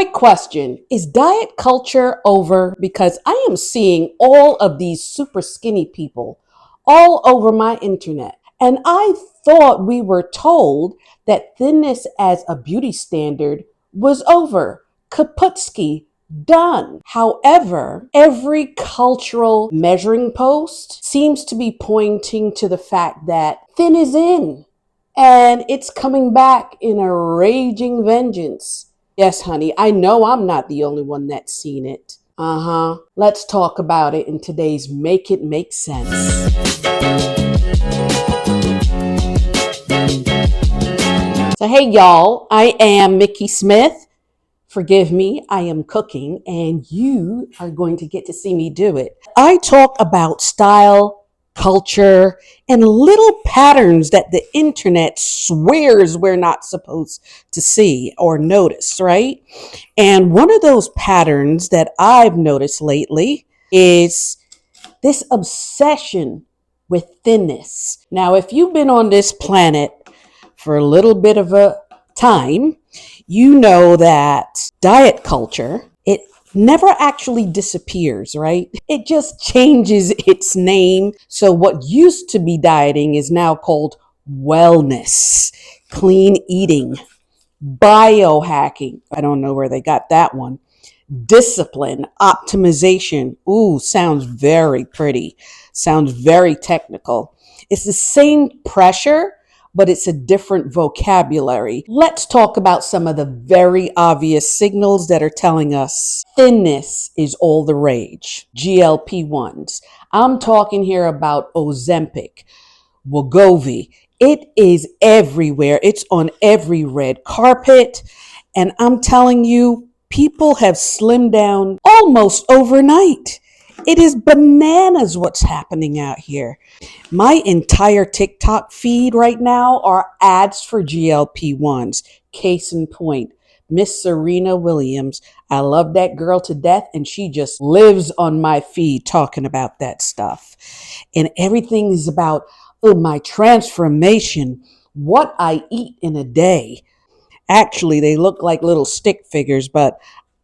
Quick question. Is diet culture over? Because I am seeing all of these super skinny people all over my internet. And I thought we were told that thinness as a beauty standard was over. Kaputsky, done. However, every cultural measuring post seems to be pointing to the fact that thin is in and it's coming back in a raging vengeance. Yes, honey, I know I'm not the only one that's seen it. Let's talk about it in today's Make It Make Sense. So, hey, y'all, I am Mickey Smith. Forgive me, I am cooking, and you are going to get to see me do it. I talk about style, culture, and little patterns that the internet swears we're not supposed to see or notice, right? And one of those patterns that I've noticed lately is this obsession with thinness. Now, if you've been on this planet for a little bit of a time, you know that diet culture, it never actually disappears, right? It just changes its name. So what used to be dieting is now called wellness, clean eating, biohacking. I don't know where they got that one. Discipline, optimization. Ooh, sounds very pretty. Sounds very technical. It's the same pressure, but it's a different vocabulary. Let's talk about some of the very obvious signals that are telling us thinness is all the rage. GLP-1s. I'm talking here about Ozempic, Wegovy. It is everywhere. It's on every red carpet. And I'm telling you, people have slimmed down almost overnight. It is bananas what's happening out here. My entire TikTok feed right now are ads for GLP-1s. Case in point, Miss Serena Williams. I love that girl to death, and she just lives on my feed talking about that stuff. And everything is about, my transformation, what I eat in a day. Actually, they look like little stick figures, but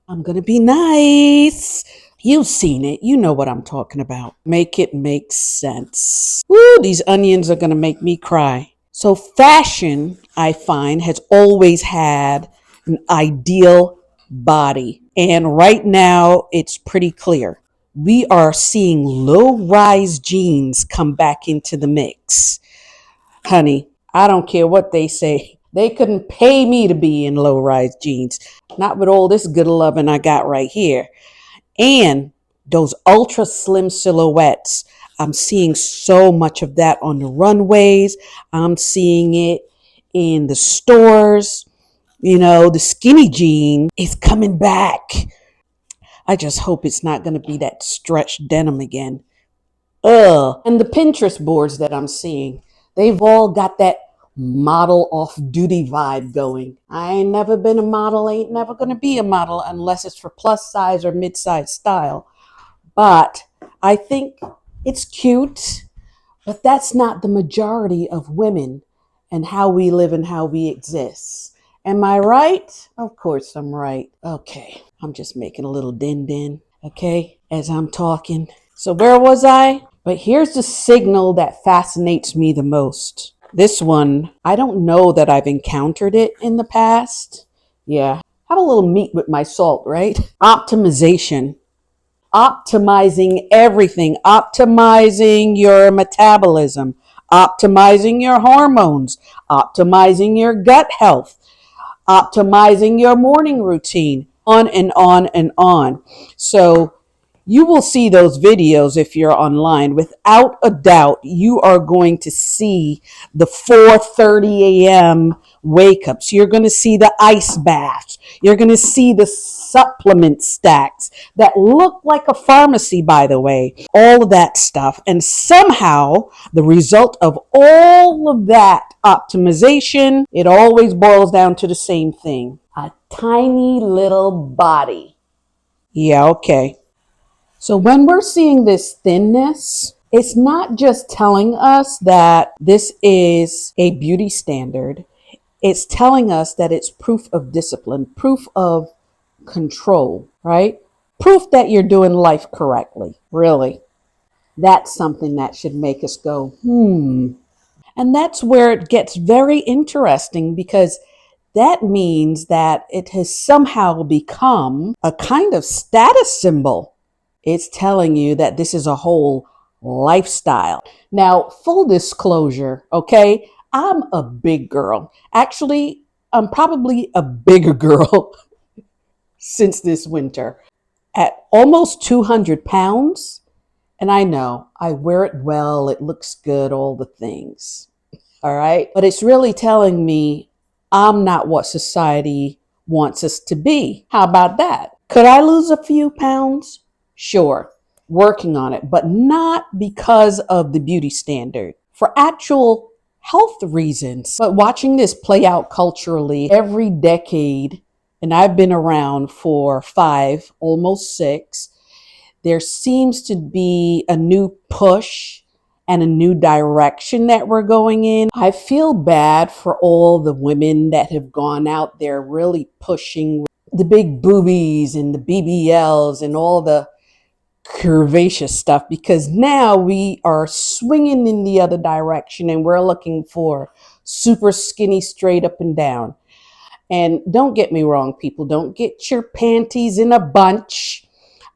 I'm going to be nice. You've seen it. You know what I'm talking about. Make it make sense. Woo, these onions are going to make me cry. So fashion, I find, has always had an ideal body. And right now, it's pretty clear. We are seeing low-rise jeans come back into the mix. Honey, I don't care what they say. They couldn't pay me to be in low-rise jeans. Not with all this good loving I got right here. And those ultra slim silhouettes, I'm seeing so much of that on the runways. I'm seeing it in the stores. You know, the skinny jean is coming back. I just hope it's not going to be that stretched denim again. And the Pinterest boards that I'm seeing, they've all got that model off-duty vibe going. I ain't never been a model, ain't never going to be a model unless it's for plus size or mid-size style. But I think it's cute, but that's not the majority of women and how we live and how we exist. Am I right? Of course I'm right. Okay, I'm just making a little din-din, okay, as I'm talking. So where was I? But here's the signal that fascinates me the most. This one, I don't know that I've encountered it in the past. Yeah, have a little meat with my salt, right? Optimization. Optimizing everything. Optimizing your metabolism. Optimizing your hormones. Optimizing your gut health. Optimizing your morning routine. On and on and on. So you will see those videos if you're online. Without a doubt, you are going to see the 4:30 a.m. wake-ups. You're going to see the ice baths. You're going to see the supplement stacks that look like a pharmacy, by the way. All of that stuff. And somehow, the result of all of that optimization, it always boils down to the same thing. A tiny little body. Yeah, okay. So when we're seeing this thinness, it's not just telling us that this is a beauty standard. It's telling us that it's proof of discipline, proof of control, right? Proof that you're doing life correctly, really. That's something that should make us go, And that's where it gets very interesting because that means that it has somehow become a kind of status symbol. It's telling you that this is a whole lifestyle. Now, full disclosure, okay, I'm a big girl. Actually, I'm probably a bigger girl since this winter at almost 200 pounds. And I know I wear it well, it looks good, all the things. All right. But it's really telling me I'm not what society wants us to be. How about that? Could I lose a few pounds? Sure. Working on it, but not because of the beauty standard. For actual health reasons. But watching this play out culturally every decade, and I've been around for 5, almost 6, there seems to be a new push and a new direction that we're going in. I feel bad for all the women that have gone out there really pushing the big boobies and the BBLs and all the curvaceous stuff, because now we are swinging in the other direction and we're looking for super skinny straight up and down. And don't get me wrong, people, don't get your panties in a bunch.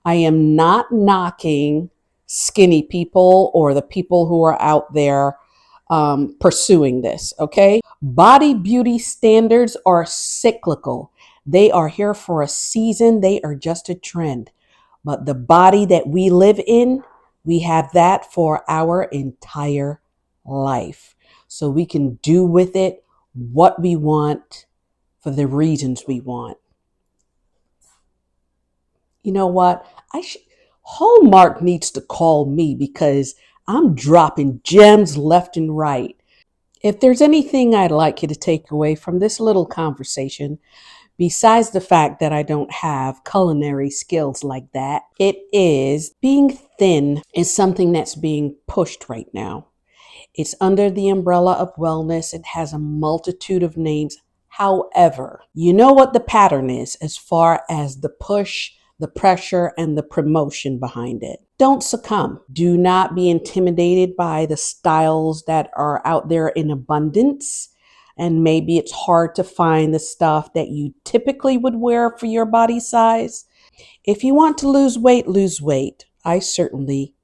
I am not knocking skinny people or the people who are out there pursuing this, okay? Body beauty standards are cyclical. They are here for a season. They are just a trend. But the body that we live in, we have that for our entire life. So we can do with it what we want for the reasons we want. You know what? Hallmark needs to call me because I'm dropping gems left and right. If there's anything I'd like you to take away from this little conversation, besides the fact that I don't have culinary skills like that, it is being thin is something that's being pushed right now. It's under the umbrella of wellness. It has a multitude of names. However, you know what the pattern is as far as the push, the pressure, and the promotion behind it. Don't succumb. Do not be intimidated by the styles that are out there in abundance. And maybe it's hard to find the stuff that you typically would wear for your body size. If you want to lose weight, lose weight. I certainly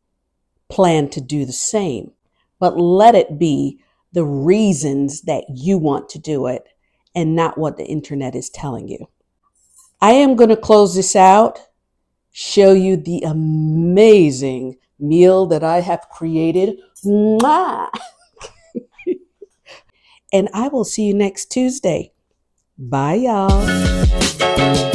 plan to do the same. But let it be the reasons that you want to do it and not what the internet is telling you. I am going to close this out, show you the amazing meal that I have created. Mwah! And I will see you next Tuesday. Bye, y'all.